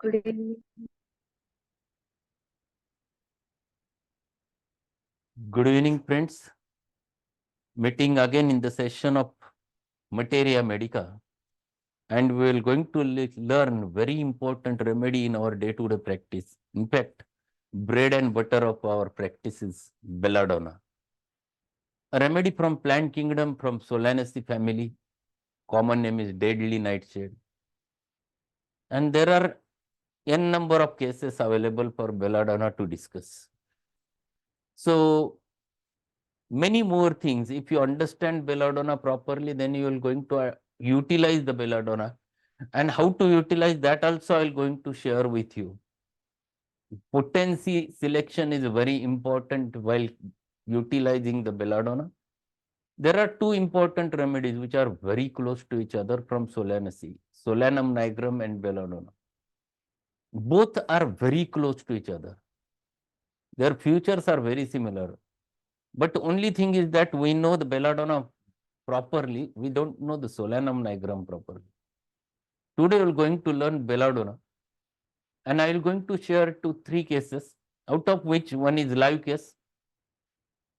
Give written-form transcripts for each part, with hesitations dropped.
Good evening. Good evening, friends. Meeting again in the session of Materia Medica, and we are going to learn very important remedy in our day-to-day practice. In fact, bread and butter of our practice is Belladonna. A remedy from plant kingdom from Solanaceae family. Common name is deadly nightshade. And there are n number of cases available for Belladonna to discuss. So many more things. If you understand Belladonna properly, then you will going to utilize the Belladonna. And how to utilize that also I will going to share with you. Potency selection is very important while utilizing the Belladonna. There are two important remedies which are very close to each other from Solanaceae, Solanum nigrum and Belladonna. Both are very close to each other. Their futures are very similar. But only thing is that we know the Belladonna properly, we don't know the Solanum nigrum properly. Today we are going to learn Belladonna, and I am going to share three cases, out of which one is live case.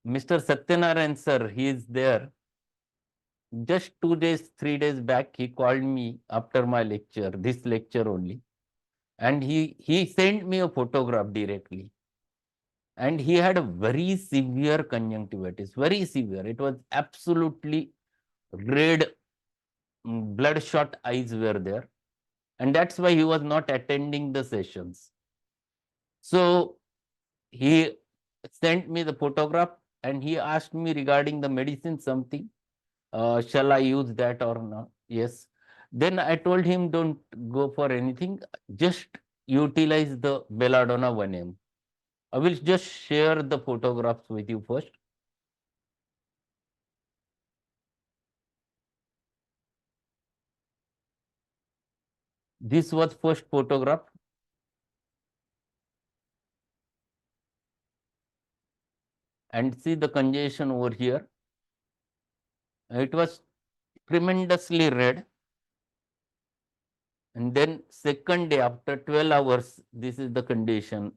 Mr. Satyanarayan sir, he is there. Just 2 days, 3 days back, he called me after my lecture, this lecture only, and he sent me a photograph directly. And he had a very severe conjunctivitis, very severe. It was absolutely red, bloodshot eyes were there. And that's why he was not attending the sessions. So he sent me the photograph and he asked me regarding the medicine something. Shall I use that or not? Yes. Then I told him, don't go for anything. Just utilize the Belladonna 1M. I will just share the photographs with you first. This was first photograph. And see the congestion over here. It was tremendously red. And then second day after 12 hours, this is the condition.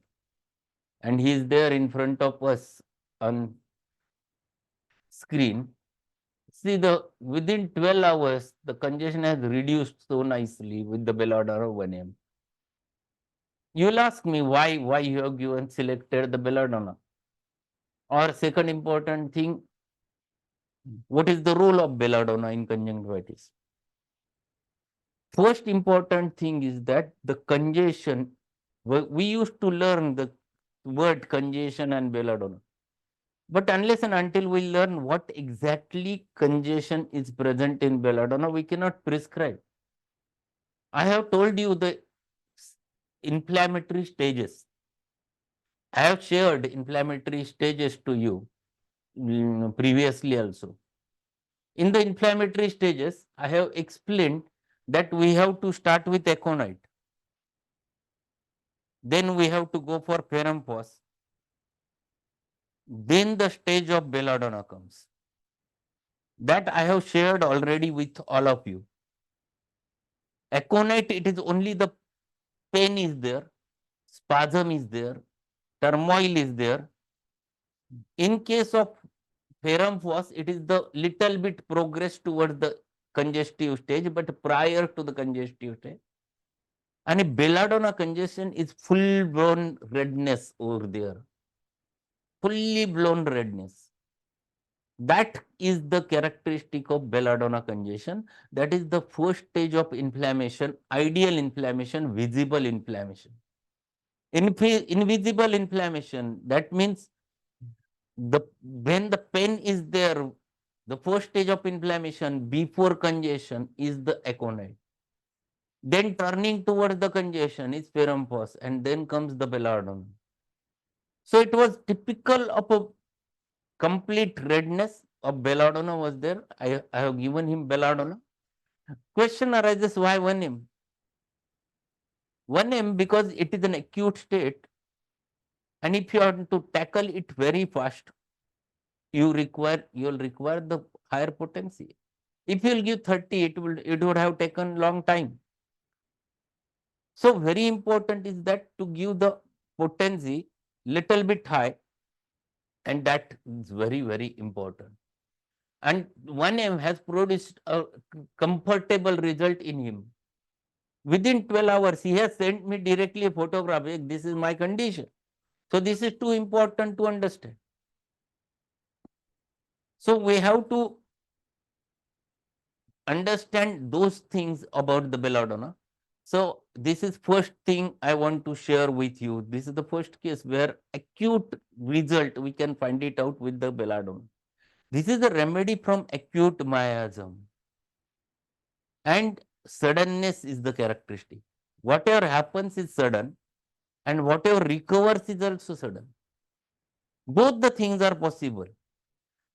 And he is there in front of us on screen. See, the within 12 hours, the congestion has reduced so nicely with the Belladonna 1M. You'll ask me why you have given selected the Belladonna. Or second important thing, what is the role of Belladonna in conjunctivitis? First important thing is that the congestion, we used to learn the word congestion and Belladonna. But unless and until we learn what exactly congestion is present in Belladonna, we cannot prescribe. I have told you the inflammatory stages. I have shared inflammatory stages to you previously also. In the inflammatory stages, I have explained that we have to start with aconite. Then we have to go for ferrum phos. Then the stage of Belladonna comes. That I have shared already with all of you. Aconite, it is only the pain is there, spasm is there, turmoil is there. In case of ferrum phos, it is the little bit progress towards the congestive stage, but prior to the congestive stage. And a Belladonna congestion is full blown redness over there. Fully blown redness. That is the characteristic of Belladonna congestion. That is the first stage of inflammation, ideal inflammation, visible inflammation. Invisible inflammation, that means when the pain is there, the first stage of inflammation before congestion is the aconite. Then turning towards the congestion is ferrum phos, and then comes the Belladonna. So it was typical of a complete redness of Belladonna was there. I have given him Belladonna. Question arises, why 1M? 1M because it is an acute state, and if you want to tackle it very fast, you'll require the higher potency. If you'll give 30, it would have taken long time. So very important is that to give the potency little bit high, and that is very, very important. And 1M has produced a comfortable result in him. Within 12 hours, he has sent me directly a photograph. This is my condition. So this is too important to understand. So we have to understand those things about the belladonna. So this is first thing I want to share with you. This is the first case where acute result we can find it out with the belladonna. This is the remedy from acute miasm, and suddenness is the characteristic. Whatever happens is sudden, and whatever recovers is also sudden. Both the things are possible.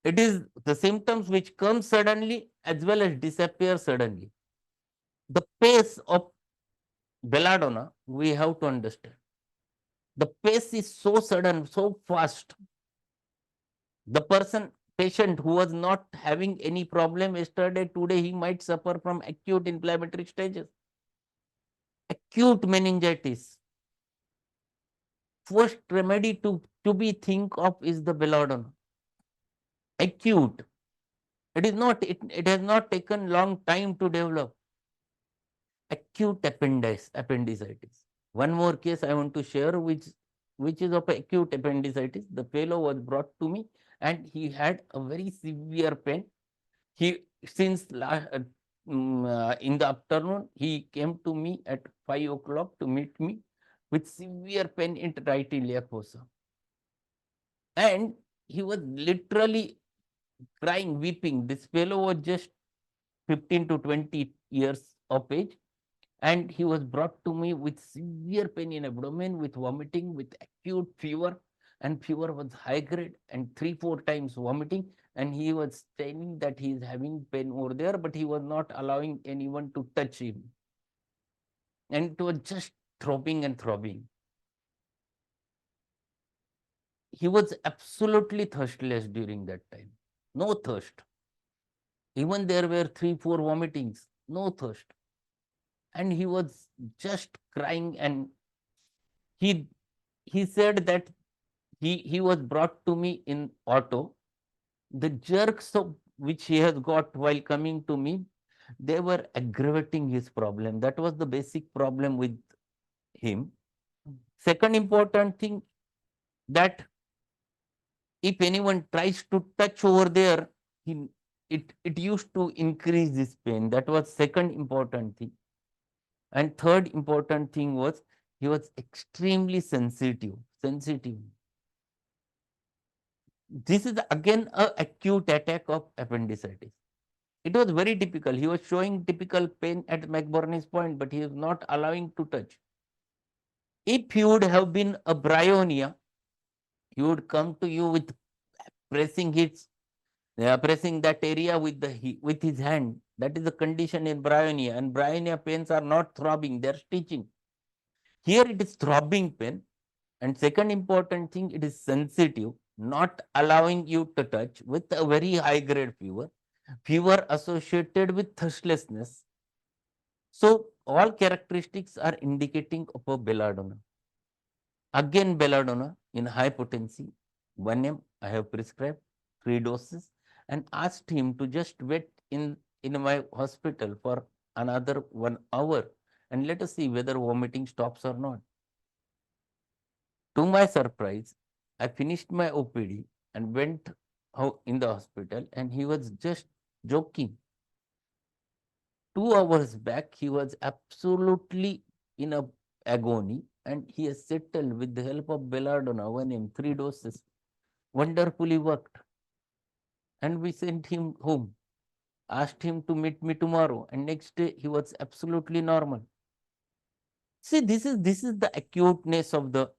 It is the symptoms which come suddenly as well as disappear suddenly. The pace of belladonna we have to understand. The pace is so sudden, so fast. The patient who was not having any problem yesterday, today he might suffer from acute inflammatory stages, acute meningitis. First remedy to be think of is the belladonna. Acute. It has not taken long time to develop. Acute appendicitis. One more case I want to share, which is of acute appendicitis. The fellow was brought to me and he had a very severe pain. He since in the afternoon he came to me at 5 o'clock to meet me with severe pain in right iliac fossa, and he was literally crying, weeping. This fellow was just 15 to 20 years of age, and he was brought to me with severe pain in abdomen, with vomiting, with acute fever, and fever was high grade and 3-4 times vomiting, and he was saying that he is having pain over there, but he was not allowing anyone to touch him, and it was just throbbing and throbbing. He was absolutely thirstless during that time, no thirst. Even there were 3-4 vomitings, no thirst, and he was just crying. And he he said that he was brought to me in auto. The jerks of which he has got while coming to me, they were aggravating his problem. That was the basic problem with him. Second important thing, that if anyone tries to touch over there, it used to increase this pain. That was second important thing. And third important thing was he was extremely sensitive. This is again a acute attack of appendicitis. It was very typical. He was showing typical pain at McBurney's point, but he is not allowing to touch. If he would have been a bryonia, he would come to you with pressing pressing that area with his hand. That is the condition in bryonia, and bryonia pains are not throbbing; they are stitching. Here it is throbbing pain, and second important thing, it is sensitive, not allowing you to touch, with a very high grade fever associated with thirstlessness. So all characteristics are indicating of a belladonna. Again, belladonna in high potency, 1M, I have prescribed 3 doses and asked him to just wait in my hospital for another 1 hour, and let us see whether vomiting stops or not. To my surprise, I finished my OPD and went out in the hospital, and he was just joking. 2 hours back, he was absolutely in a agony, and he has settled with the help of belladonna, 1M, 3 doses. Wonderfully worked. And we sent him home, asked him to meet me tomorrow, and next day he was absolutely normal. See, this is the acuteness of the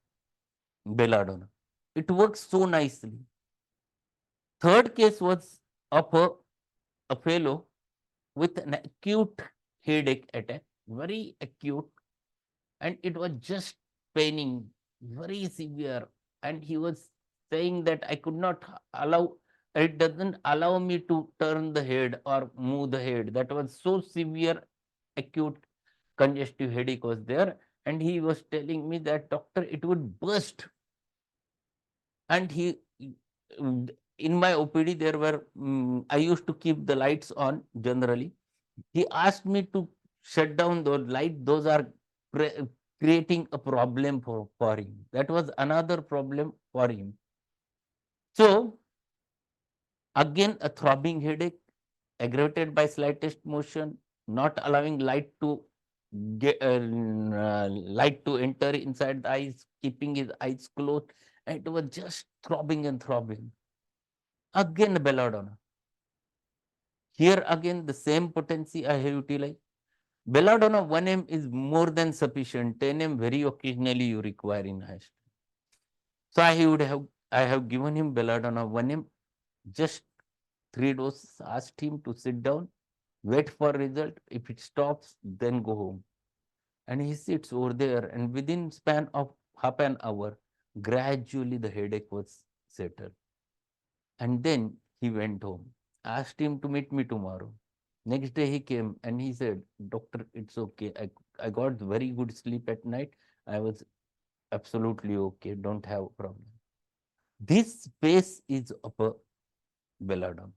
belladonna. It works so nicely. Third case was of a fellow with an acute headache attack, very acute, and it was just paining, very severe. And he was saying that I could not allow, it doesn't allow me to turn the head or move the head. That was so severe, acute congestive headache was there. and he was telling me that, doctor, it would burst. And in my OPD, there were, I used to keep the lights on generally. He asked me to shut down the light. Those are creating a problem for him. That was another problem for him. So, again, a throbbing headache, aggravated by slightest motion, not allowing light to enter inside the eyes, keeping his eyes closed. And it was just throbbing and throbbing. Again, belladonna. Here again, the same potency I have utilized. Belladonna 1 m is more than sufficient. 10 m very occasionally you require in high strength. So I have given him belladonna 1 m, just 3 doses, asked him to sit down, wait for result. If it stops, then go home. And he sits over there, and within span of half an hour, gradually the headache was settled. And then he went home. Asked him to meet me tomorrow. Next day he came and he said, doctor, it's okay. I got very good sleep at night. I was absolutely okay. Don't have a problem. This phase is of a belladonna.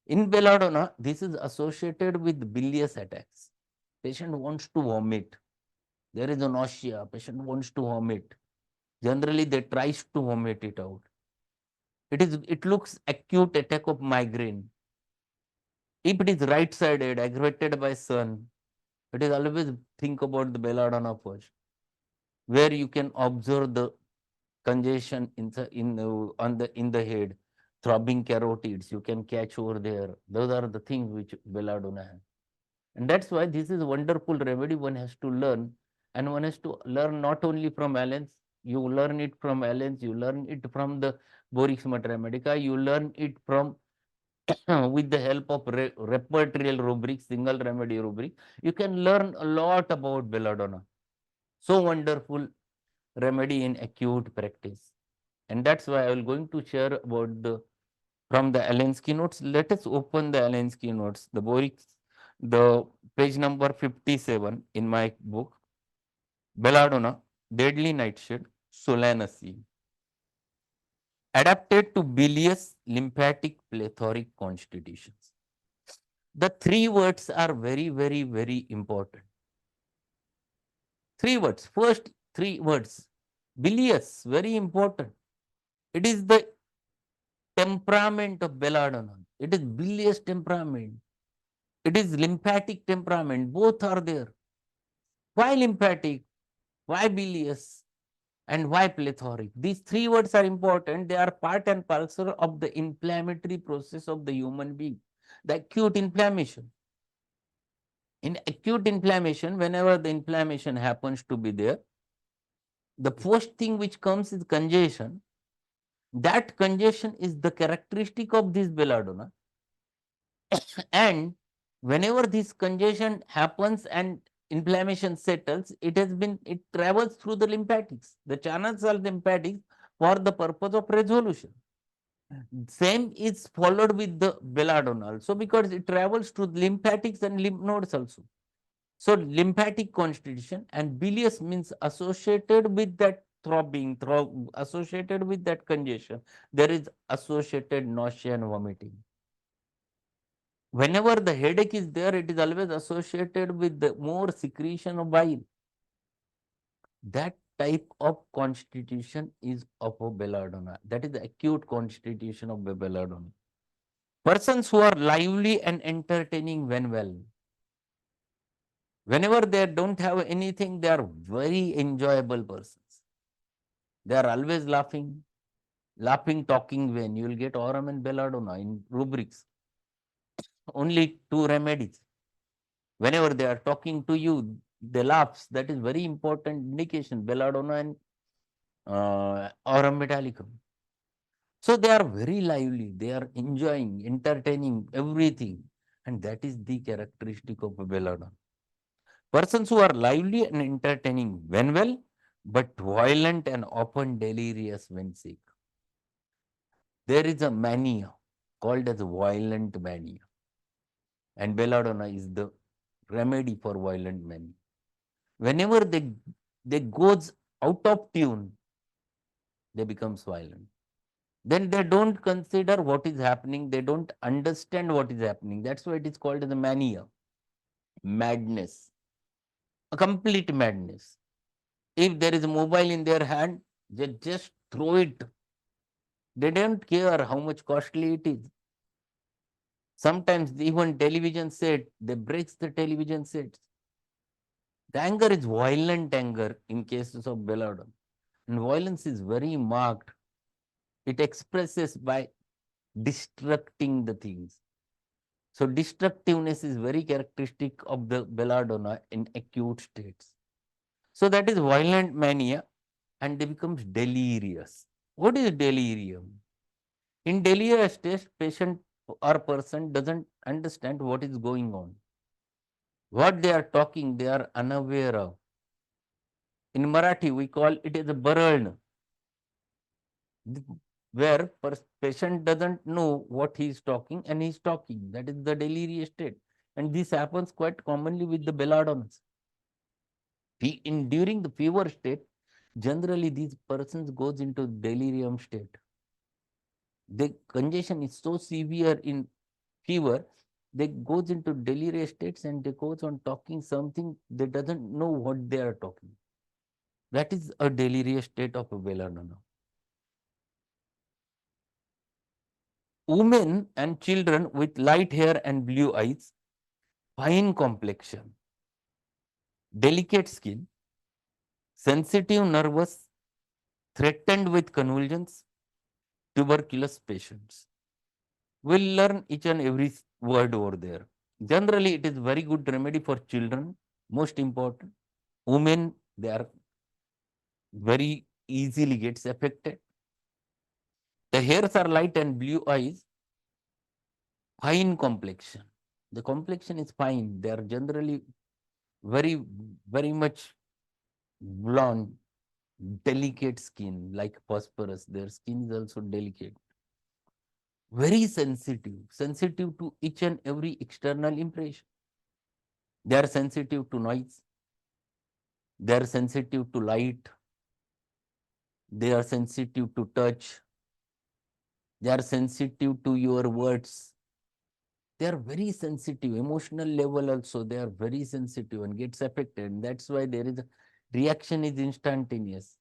In belladonna, this is associated with bilious attacks. Patient wants to vomit. There is a nausea. Patient wants to vomit. Generally, they tries to vomit it out. It looks acute attack of migraine. If it is right-sided, aggravated by sun, it is always think about the belladonna first, where you can observe the congestion in the head, throbbing carotids. You can catch over there. Those are the things which belladonna has. And that's why this is a wonderful remedy. One has to learn, and one has to learn not only from Allen's. You learn it from Allen's. You learn it from the Borix Mathematicae. You learn it from with the help of repertorial rubric, single remedy rubric. You can learn a lot about belladonna. So wonderful remedy in acute practice. And that's why I will going to share about the from the Allen's keynotes. Let us open the Allen's keynotes, the Borix, the page number 57 in my book, Belladonna, Deadly Nightshade, Solanaceae, adapted to bilious lymphatic plethoric constitutions. The 3 words are very, very, very important. 3 words. First 3 words. Bilious, very important. It is the temperament of belladonna. It is bilious temperament. It is lymphatic temperament. Both are there. Why lymphatic? Why bilious? And why plethoric? These 3 words are important. They are part and parcel of the inflammatory process of the human being, the acute inflammation. In acute inflammation, whenever the inflammation happens to be there, the first thing which comes is congestion. That congestion is the characteristic of this belladonna. And whenever this congestion happens and inflammation settles, it travels through the lymphatics. The channels are lymphatics for the purpose of resolution. Same is followed with the belladonna also, because it travels to lymphatics and lymph nodes also. So lymphatic constitution, and bilious means associated with that associated with that congestion. There is associated nausea and vomiting. Whenever the headache is there, it is always associated with the more secretion of bile. That type of constitution is of a belladonna. That is the acute constitution of the belladonna. Persons who are lively and entertaining when well. Whenever they don't have anything, they are very enjoyable persons. They are always laughing, talking when. You will get aurum and belladonna in rubrics. Only 2 remedies. Whenever they are talking to you, they laugh. That is very important indication. Belladonna and aurum metallicum. So they are very lively. They are enjoying, entertaining everything. And that is the characteristic of a belladonna. Persons who are lively and entertaining when well, but violent and often delirious when sick. There is a mania called as violent mania. And belladonna is the remedy for violent mania. Whenever they goes out of tune, they becomes violent. Then they don't consider what is happening. They don't understand what is happening. That's why it is called as a mania, madness, a complete madness. If there is a mobile in their hand, they just throw it. They don't care how much costly it is. Sometimes even television set, they breaks the television sets. The anger is violent anger in cases of Belladonna. And violence is very marked. It expresses by destructing the things. So destructiveness is very characteristic of the Belladonna in acute states. So that is violent mania and they becomes delirious. What is delirium? In delirious state, patient or person doesn't understand what is going on. What they are talking, they are unaware of. In Marathi, we call it as a baralna, where patient doesn't know what he is talking and he is talking. That is the delirious state. And this happens quite commonly with the belladonnas. During the fever state, generally these persons goes into delirium state. The congestion is so severe in fever, they goes into delirious states and they goes on talking something they doesn't know what they are talking. That is a delirious state of a belladonna. Women and children with light hair and blue eyes, fine complexion, delicate skin, sensitive nervous, threatened with convulsions, tuberculous patients will learn each and every word over there. Generally, it is very good remedy for children, most important. Women, they are very easily gets affected. The hairs are light and blue eyes, fine complexion. The complexion is fine. They are generally very, very much blonde, delicate skin, like phosphorus. Their skin is also delicate. Very sensitive, sensitive to each and every external impression. They are sensitive to noise. They are sensitive to light. They are sensitive to touch. They are sensitive to your words. They are very sensitive, emotional level also. They are very sensitive and gets affected. And that's why there is a reaction is instantaneous.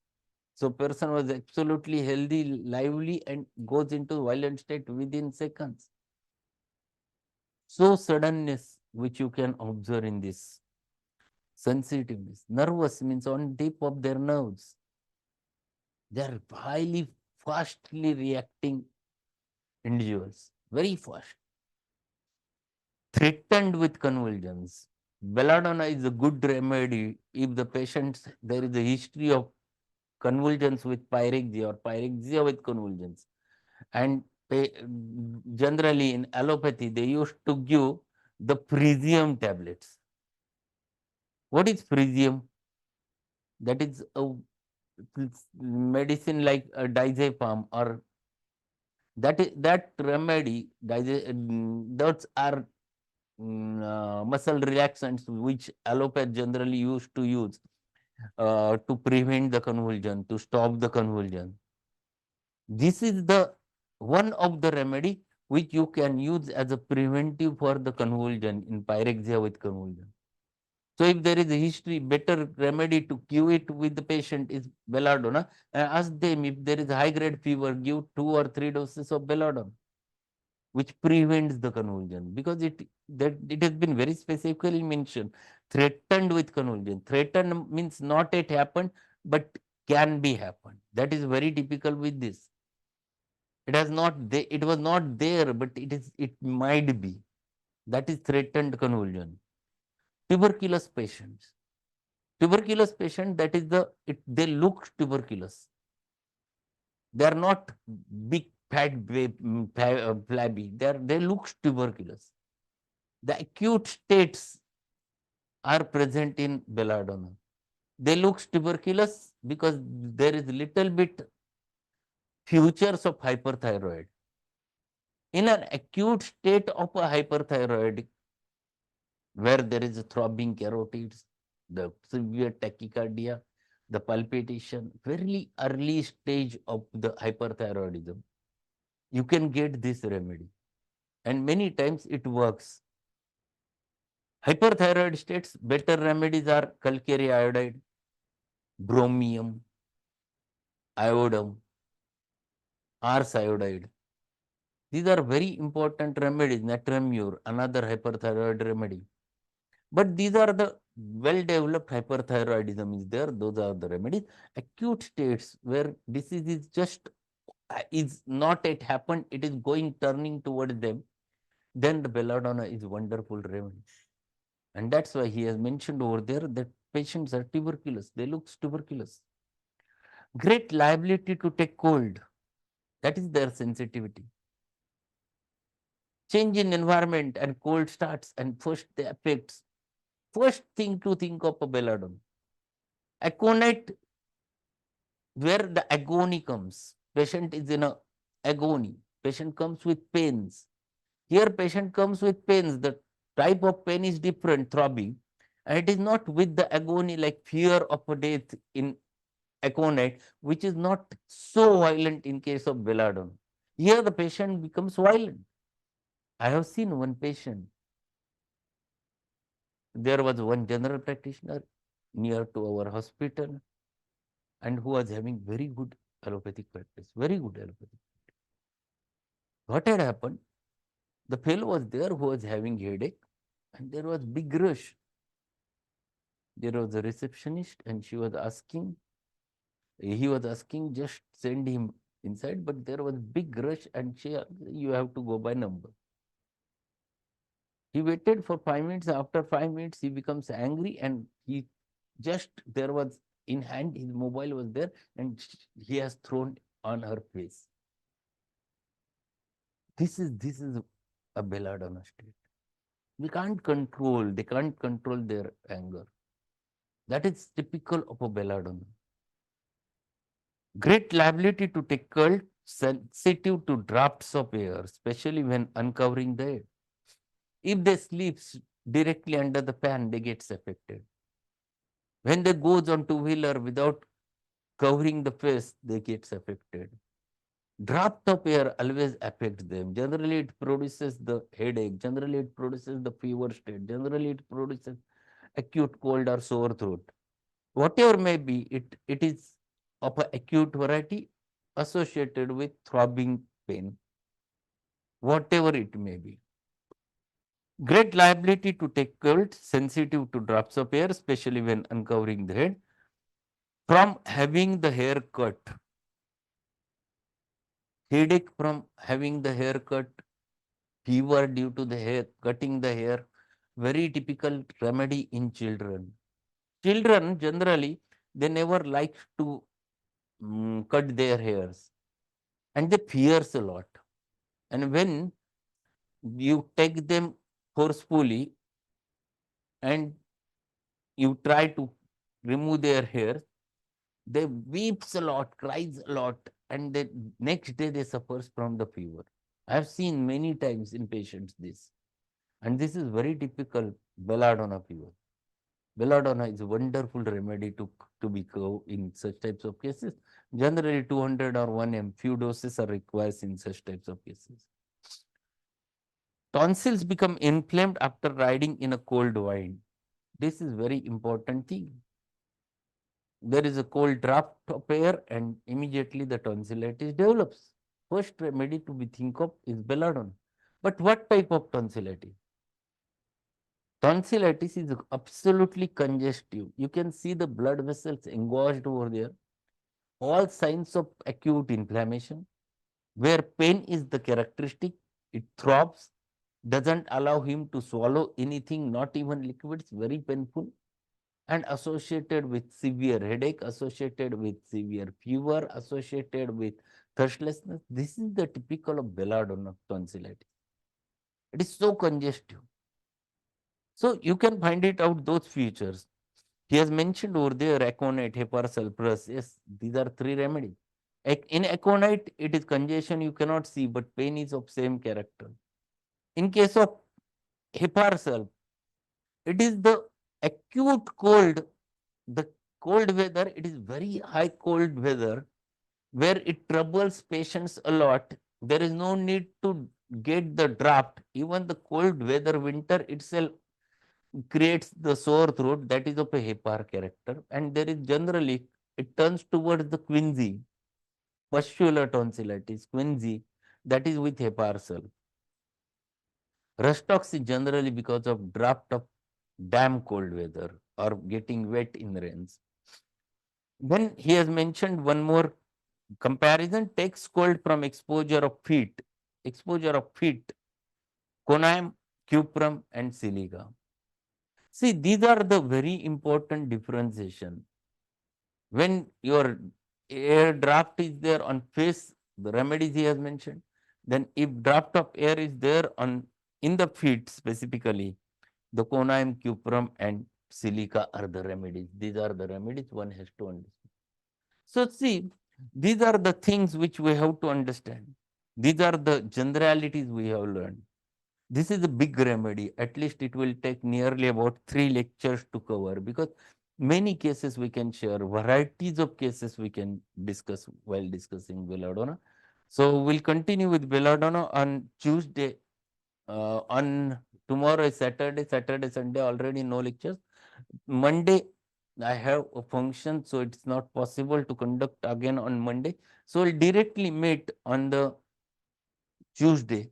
So person was absolutely healthy, lively, and goes into violent state within seconds. So suddenness, which you can observe in this sensitiveness. Nervous means on tip of their nerves. They are highly fastly reacting individuals, very fast. Threatened with convulsions. Belladonna is a good remedy if the patient, there is a history of convulsions with pyrexia or pyrexia with convulsions. And generally in allopathy, they used to give the frisium tablets. What is frisium? That is a medicine like a diazepam or that remedy, those are muscle relaxants which allopath generally used to use to prevent the convulsion, to stop the convulsion. This is the one of the remedy which you can use as a preventive for the convulsion in pyrexia with convulsion. So if there is a history, better remedy to cure it with the patient is belladonna. And ask them if there is high grade fever, give 2 or 3 doses of belladonna, which prevents the convulsion, because it has been very specifically mentioned, threatened with convulsion. Threatened means not yet happened, but can be happened. That is very typical with this. It was not there, but it might be. That is threatened convulsion. Tuberculous patients. Tuberculous patient, that is they look tuberculous. They are not big, fat, flabby. They look tuberculous. The acute states are present in belladonna. They look tuberculous because there is little bit features of hyperthyroid. In an acute state of a hyperthyroid, where there is a throbbing carotids, the severe tachycardia, the palpitation, very early stage of the hyperthyroidism, you can get this remedy. And many times it works. Hyperthyroid states, better remedies are calcary iodide, bromium, iodum, ars iodide. These are very important remedies. Natriumur, another hyperthyroid remedy. But these are the well-developed hyperthyroidism is there. Those are the remedies. Acute states where disease is just is not yet happened. It is going turning towards them. Then the belladonna is wonderful remedy. And that's why he has mentioned over there that patients are tuberculous. They look tuberculous. Great liability to take cold. That is their sensitivity. Change in environment and cold starts and first the effects. First thing to think of a belladonna. Aconite, where the agony comes. Patient is in a agony. Patient comes with pains. Here patient comes with pains. The type of pain is different, throbbing. And it is not with the agony like fear of a death in aconite, which is not so violent in case of belladonna. Here the patient becomes violent. I have seen one patient. There was one general practitioner near to our hospital and who was having very good allopathic practice, very good allopathic. What had happened? The fellow was there who was having headache and there was big rush. There was a receptionist and he was asking just send him inside, but there was big rush and you have to go by number. He waited for 5 minutes. After 5 minutes, he becomes angry and there was in hand, his mobile was there and he has thrown on her face. This is a belladonna state. They can't control their anger. That is typical of a belladonna. Great liability to take cold, sensitive to drafts of air, especially when uncovering the head. If they sleep directly under the fan, they get affected. When they goes on two-wheeler without covering the face, they get affected. Draft of air always affects them. Generally, it produces the headache. Generally, it produces the fever state. Generally, it produces acute cold or sore throat. Whatever may be, it is of an acute variety associated with throbbing pain, whatever it may be. Great liability to take cold, sensitive to drops of air, especially when uncovering the head, from having the hair cut. Headache from having the hair cut, fever due to the hair, cutting the hair, very typical remedy in children. Children generally, they never like to cut their hairs and they fears a lot. And when you take them forcefully and you try to remove their hair, they weeps a lot, cries a lot, and the next day they suffers from the fever. I have seen many times in patients this, and this is very typical belladonna fever. Belladonna is a wonderful remedy to be in such types of cases. Generally 200 or 1 m, few doses are required in such types of cases. Tonsils become inflamed after riding in a cold wine. This is very important thing. There is a cold draft of air and immediately the tonsillitis develops. First remedy to be think of is belladonna. But what type of tonsillitis? Tonsillitis is absolutely congestive. You can see the blood vessels engorged over there. All signs of acute inflammation, where pain is the characteristic, it throbs, doesn't allow him to swallow anything, not even liquids, very painful, and associated with severe headache, associated with severe fever, associated with thirstlessness. This is the typical of belladonna tonsillitis. It is so congestive. So you can find it out those features. He has mentioned over there aconite, heparsulfurous. Yes, these are three remedies. In aconite, it is congestion you cannot see, but pain is of same character. In case of heparsulf, it is the Acute cold, the cold weather, it is very high cold weather where it troubles patients a lot. There is no need to get the draft. Even the cold weather, winter itself creates the sore throat, that is of a hepar character. And there is generally, it turns towards the quinsy, pustular tonsillitis, quinsy, that is with hepar cell. Rustox is generally because of draft of damn cold weather or getting wet in rains. Then he has mentioned one more comparison, takes cold from exposure of feet, conium, cuprum and silica. See, these are the very important differentiation. When your air draft is there on face, the remedies he has mentioned, then if draft of air is there on in the feet specifically, the conium, cuprum and silica are the remedies. These are the remedies one has to understand. So see, these are the things which we have to understand. These are the generalities we have learned. This is a big remedy. At least it will take nearly about 3 lectures to cover, because many cases we can share, varieties of cases we can discuss while discussing belladonna. So we'll continue with belladonna on Tuesday. On tomorrow is Saturday, Sunday already no lectures. Monday I have a function, so it's not possible to conduct again on Monday. So we'll directly meet on the Tuesday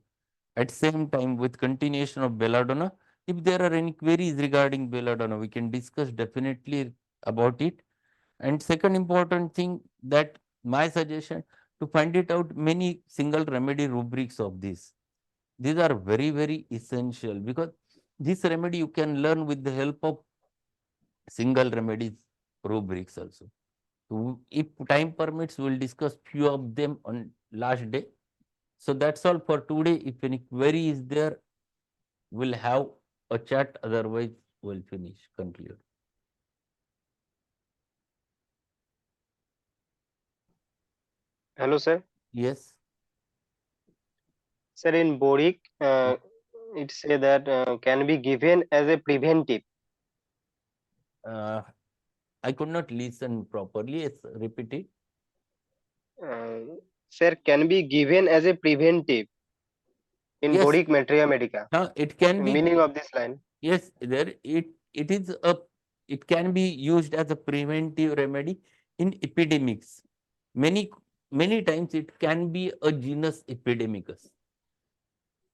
at same time with continuation of belladonna. If there are any queries regarding belladonna, we can discuss definitely about it. And second important thing, that my suggestion, to find it out many single remedy rubrics of this. These are very, very essential, because this remedy you can learn with the help of single remedies rubrics also. So if time permits, we'll discuss few of them on last day. So that's all for today. If any query is there, we'll have a chat. Otherwise, we'll conclude. Hello, sir. Yes. Sir, in Boric, it say that can be given as a preventive. Uh, I could not listen properly. Yes, repeat it. Uh, Sir, can be given as a preventive in Yes. Boric Matria Medica. It can be. Meaning of this line. Yes, there it is a. It can be used as a preventive remedy in epidemics. Many times it can be a genus epidemicus.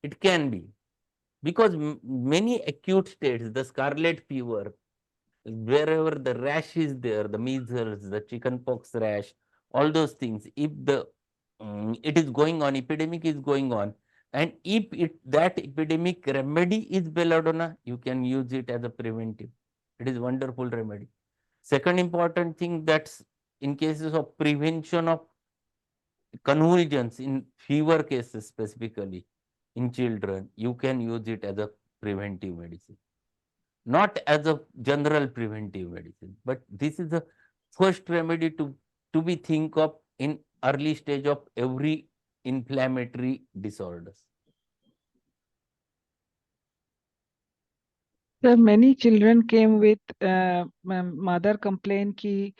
It can be, because many acute states, the scarlet fever, wherever the rash is there, the measles, the chickenpox rash, all those things, if the it is going on, epidemic is going on, and if that epidemic remedy is belladonna, you can use it as a preventive. It is wonderful remedy. Second important thing, that's in cases of prevention of convulsions in fever cases, specifically in children, you can use it as a preventive medicine, not as a general preventive medicine. But this is the first remedy to be think of in early stage of every inflammatory disorders. Sir, many children came with mother complain कि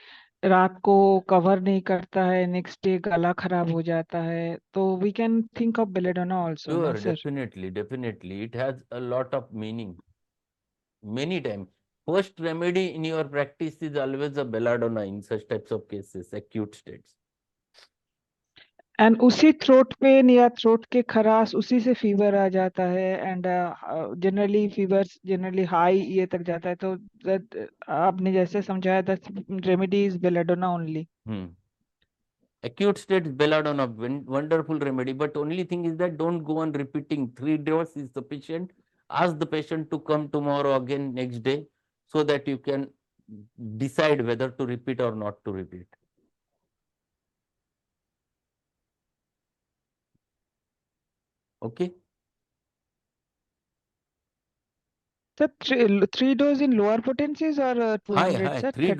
रात को cover नहीं करता है, next day गला खराब हो जाता है, तो we can think of belladonna also, na Sure, sir? definitely. It has a lot of meaning. Many times, first remedy in your practice is always a belladonna in such types of cases, acute states. And उसी throat pen या throat के खराश उसी से fever आ जाता है, and generally fever generally high ये तक जाता है, तो आपने जैसे समझाया that remedy is belladonna only. Acute states, belladonna, wonderful remedy. But only thing is that don't go on repeating. 3 doses is sufficient. Ask the patient to come tomorrow again next day, so that you can decide whether to repeat or not to repeat. Okay. Sir three dose in lower potencies और 200 High. Sir 3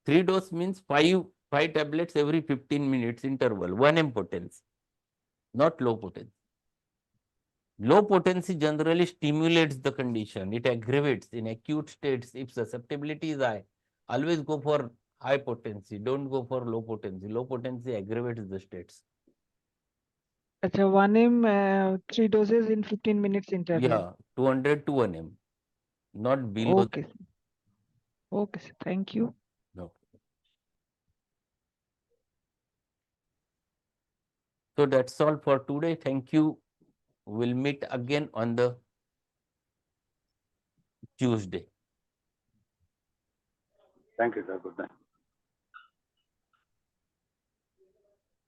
30 dose और means 5 tablets every 15 minutes interval. 1 m potency, not low potency. Low potency generally stimulates the condition. It aggravates in acute states. If susceptibility is high, always go for high potency. Don't go for low potency. Low potency aggravates the states. अच्छा 1 ml 3 doses in 15 minutes interval. Yeah, 200 to 1 m, not below. Okay. Okay, sir. Thank you. No. So that's all for today. Thank you. We'll meet again on the Tuesday. Thank you, sir. Good night.